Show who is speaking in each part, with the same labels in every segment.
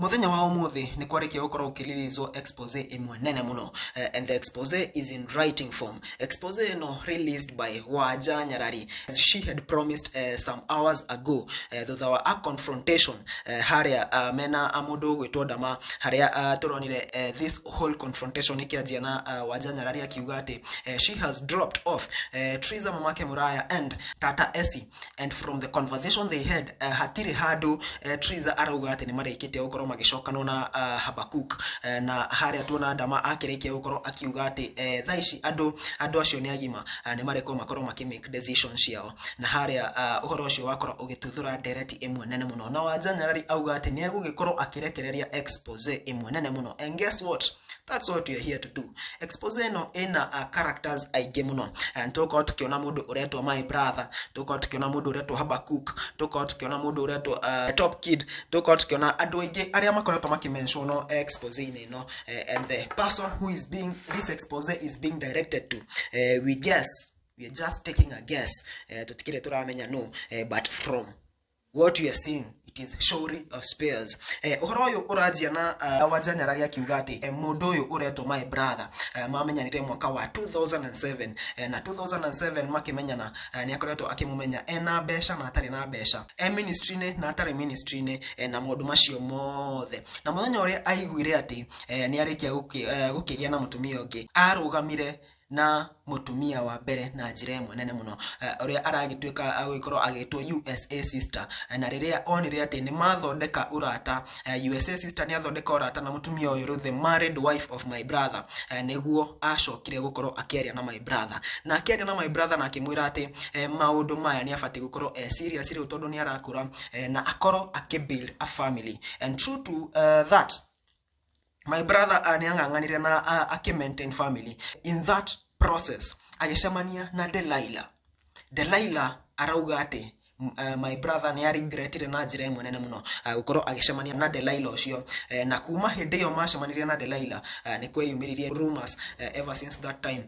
Speaker 1: Muthenya wa umuthi ni kwariki gukorwo ukiririzo expose imwe nene muno, and the expose is in writing form. Expose no released by Wanja Nyarari as she had promised some hours ago. Thutha wa a confrontation haria mena amundu gwitwo Dama haria turonire this whole confrontation ikianjia na Wanja Nyarari akiuga ati she has dropped off Triza Mamake Muraya and Tata Esi, and from the conversation they had hatiri hadu Triza arauga ati ni marikite gukorwo magicokana na Habakuk, na haria tuona Dama akirikia gukorwo akiuga ati thaici andu acio ni agima ni mareko makorwo make decisions ciao, na haria uhoro ucio wakorwo ugituthura ndereti imwe nene muno, na Wanja Nyarari auga ati ni egugikorwo akirekereria expose imwe nene muno. And guess what? That's what we are here to do. Expose no ina characters aige muno, and toko tukiona mundu uretwo My Brother, toko tukiona mundu uretwo Habakuk, toko tukiona mundu uretwo Top Kid, toko tukiona andu aige aria makoretwo makimention no expose ni no, and the person who is being this expose is being directed to, we guess, we are just taking a guess, tutikire turamenya no, but from what we are seeing, it is surely of spares. Uhoro uyu urajia na Wanja Nyarari akiuga ati mundu uyu uretwo My Brother mamenyanire mwaka wa 2007, na 2007 makimenyana ni akoretwo akimumenya ena besha na atari na besha, ministry ne na atari ministry ne, na mundu macio mothe, na muthenya uria aiguire ati ni arikia gukigia na mutumia ungi arugamire na mutumia wa mbere na njira imwe nene muno, uria aragituika agikorwo agitwo USA sister, na riria onire ati ni mathondeka urata, USA sister ni athondeka urata na mutumia uyu the married wife of My Brother, niguo acokire gukorwo akiaria na My Brother, na akiaria na My Brother na akimwira ati maundu maya ni afati gukorwo serious riu tondu ni arakura, na akorwo akibuild a family, and true to that My Brother ni anganganire na aki-maintain family. In that process agicemania na Delilah arauga ati My Brother ni regretire na njira imwe nene muno gukorwo agicemania na Delilah ucio, na kuma hindi yo macemanirie na Delilah ni kweyumiririe rumors ever since that time,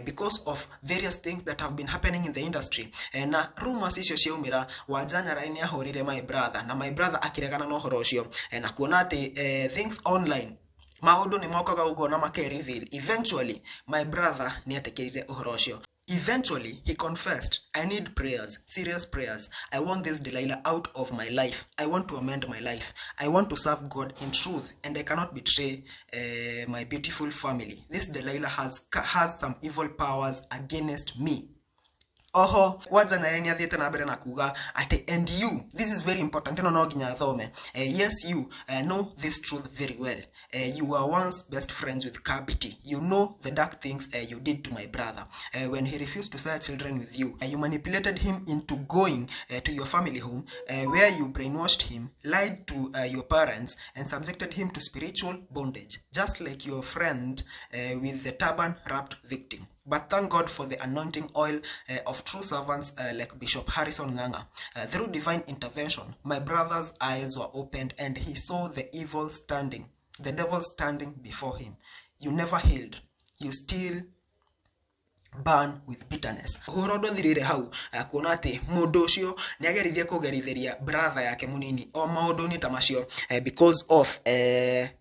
Speaker 1: because of various things that have been happening in the industry, na rumors icio ciaumira Wanja Nyarari ni ahurire My Brother, na My Brother akiregana na uhoro ucio, na kuona ati things online maundu ni mokaga ugo na make reveal. Eventually My Brother ni atekirire uhoro ucio. Eventually he confessed, I need prayers, serious prayers. I want this Delilah out of my life. I want to amend my life. I want to serve God in truth, and I cannot betray my beautiful family. This Delilah has some evil powers against me. Oho Wanja Nyarari ni athiete na mbere na kuga ati, and you, this is very important, no ginya thome, yes you know this truth very well. You were once best friends with Kabiti. You know the dark things you did to My Brother when he refused to share children with you. You manipulated him into going to your family home, where you brainwashed him, lied to your parents, and subjected him to spiritual bondage, just like your friend with the turban wrapped victim. But thank God for the anointing oil of true servants like Bishop Harrison Nganga. Through divine intervention, My Brother's eyes were opened and he saw the devil standing before him. You never healed. You still burn with bitterness. Uhoro thirire hau kuona ati mundu ucio ni ageririe kugerithiria brother yake munini o maundu ni tamacio, because of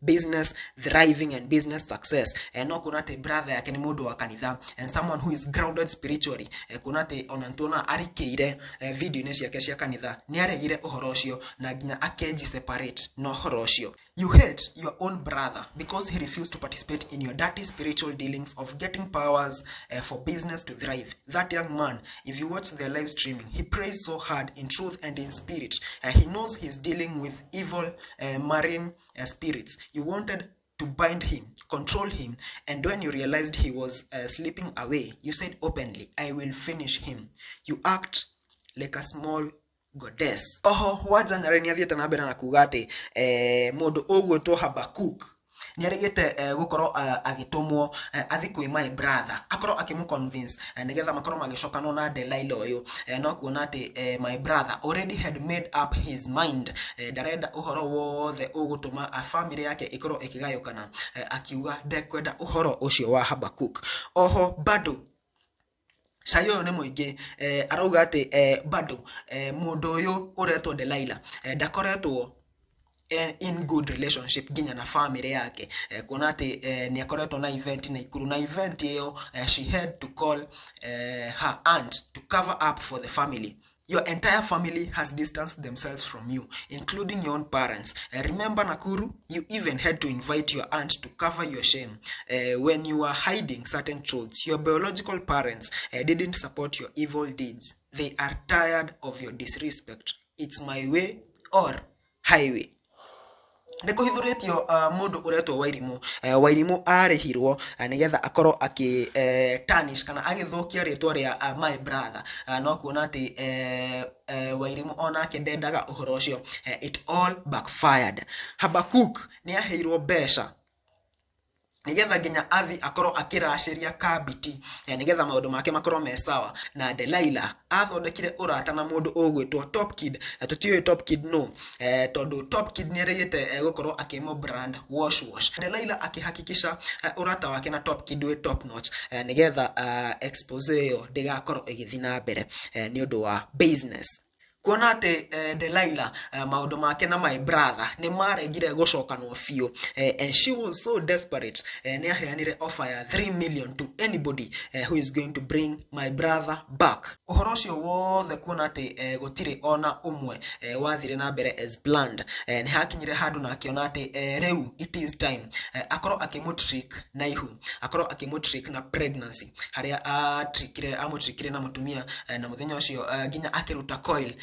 Speaker 1: business thriving and business success, no kuona ati brother yake ni mundu wa kanitha and someone who is grounded spiritually, kuona ati onantona arikeire video ni ciake cia kanitha ni aregire uhoro ucio na ginya akeji separate no uhoro ucio. You hate your own brother because he refused to participate in your dirty spiritual dealings of getting powers for business to thrive. That young man, if you watch the live streaming, he prays so hard in truth and in spirit. He knows he's dealing with evil marine spirits. You wanted to bind him, control him, and when you realized he was slipping away, you said openly, I will finish him. You act like a small goddess. Oho Wanja Nyarari ni athiete na mbere na kuga ati mundu ugwitwo Habakuk ni aregete gukorwo agitumwo athi kwi My Brother, akorwo akimuconvince nigetha makorwo magicokana na Delilah uyu, no kuona ati My Brother already had made up his mind, darenda uhoro wothe ugutuma a family yake ikorwo ikigayukana, akiuga ndekwenda uhoro ucio wa Habakuk. Oho bado sayo ne muingi arauga ati bado mundu uyu uretwo Delilah ndakoretwo in good relationship ginya na family yake. Kuona ati ni akoretwo na event na ikuru na event hiyo, she had to call her aunt to cover up for the family. Your entire family has distanced themselves from you, including your own parents. Remember Nakuru, you even had to invite your aunt to cover your shame. When you were hiding certain truths, your biological parents didn't support your evil deeds. They are tired of your disrespect. It's my way or highway. Nikuhithuritio mundu uretwo Wairimu. Wairimu arihirwo nigetha akorwo tarnish kana agithukia ritwa ria my brother. No kuona ati Wairimu onake ndendaga uhoro ucio. It all backfired. Habakuk ni aheirwo besha nigetha nginya athi akorwo akirashiria kabiti, nigetha maundu make makorwo me sawa. Na Delilah athondekire urata na mundu ugwitwo Top Kid. Tutiwe Top Kid no, tondu Top Kid ni erigite gukorwo akimo brand wash. Delilah akihakikisha urata wake na Top Kid we top notch, nigetha expose yo ndigakorwo igithina mbere ni undu wa business. Kuona ati Delilah maundu make na my brother ni marengire gucokanwo fiu, and she was so desperate, ni aheanire offer ya 3 million to anybody who is going to bring my brother back. Uhoro ucio wothe kuona ati gutire ona umwe wathire na mbere as planned, ni hakinyire handu na akiona ati reu it is time akorwo akimutrick na ihu, akorwo akimutrick na pregnancy, haria amutrikire na mutumia na muthenya ucio ginya akiruta coil.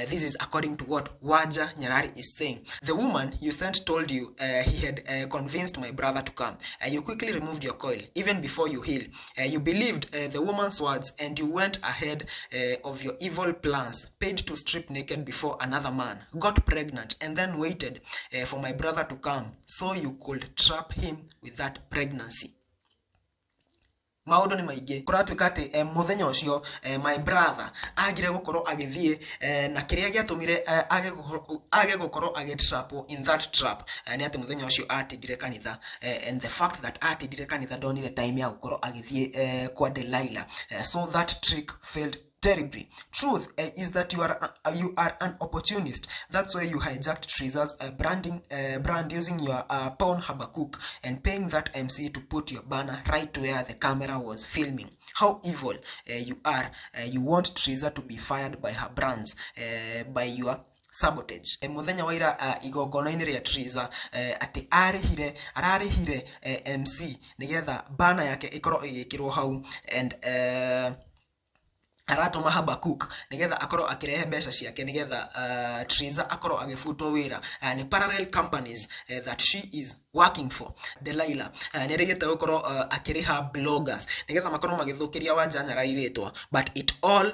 Speaker 1: This is according to what Waja Nyarari is saying. The woman you sent told you he had convinced my brother to come. You quickly removed your coil even before you heal. You believed the woman's words and you went ahead of your evil plans, paid to strip naked before another man, got pregnant and then waited for my brother to come so you could trap him with that pregnancy. Maundu ni maingi kuratuika ati muthenya ucio my brother agire gukorwo agithie na kiria giatumire age gukorwo agitrapo in that trap. Ni ati muthenya ucio atindire kanitha, and the fact that atindire kanitha ndonire time ya gukorwo agithie kwa Delilah, so that trick failed terribly. Truth is that you are an opportunist. That's why you hijacked Treza's brand using your pawn Habakuk and paying that MC to put your banner right where the camera was filming. How evil you are. You want Treza to be fired by her brands, by your sabotage. Muthenya waira igongona-ini ria Treza ati ararihire MC nigetha banner yake ikorwo igikirwo hau, and aratuma Habakuk nigetha akorwo akirehe besha ciake nigetha Treza akorwo agifutwo wira. Ni parallel companies that she is working for. Delilah ni rigite gukorwo akiriha bloggers nigetha makorwo magithukiria Waja Nyarari ritwa, but it all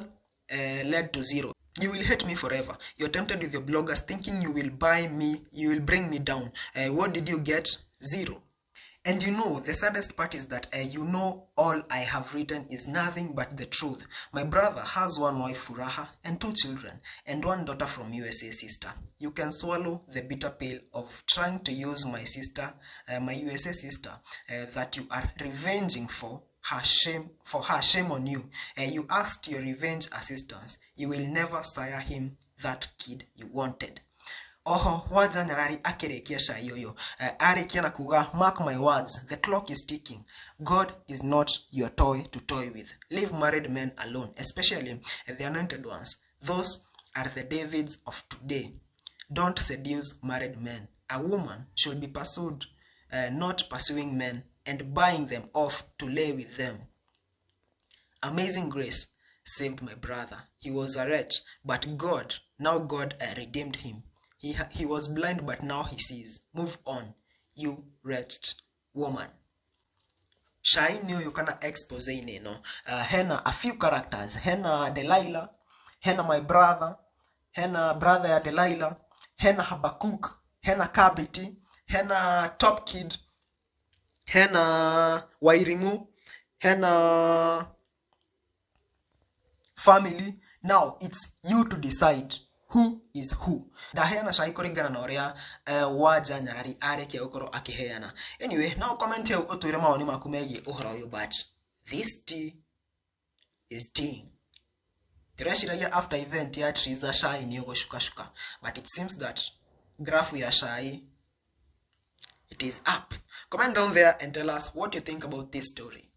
Speaker 1: led to zero. You will hate me forever. You're tempted with your bloggers thinking you will bring me down. What did you get? Zero. And you know, the saddest part is that all I have written is nothing but the truth. My brother has one wife, Furaha, and 2 children, and 1 daughter from USA sister. You can swallow the bitter pill of trying to use my sister, my USA sister, that you are revenging for her shame on you. You asked your revenge assistance. You will never sire him, that kid you wanted. Oho, Waja Nyarari akirekia shayoyo. Arikia na kuga, mark my words, the clock is ticking. God is not your toy to toy with. Leave married men alone, especially the anointed ones. Those are the Davids of today. Don't seduce married men. A woman should be pursued, not pursuing men and buying them off to lay with them. Amazing grace saved my brother. He was a wretch, but God redeemed him. He was blind, but now he sees. Move on, you wretched woman. Shai niyo kana expose neno. Hena a few characters. Hena Delilah, hena my brother, hena brother ya Delilah, hena Habakuk, hena Kabiti, hena Top Kid, hena Wairimu, hena family. Now it's you to decide who is who. Dahena shai kuringana na uria Waja Nyarari arekia gukorwo akiheana. Anyway, now comment here utwire maoni maku megie uhoro uyu, but this tea is tea. Turashiragia after event ya Treza shai ni ugushuka, but it seems that graph ya shai, it is up. Comment down there and tell us what you think about this story.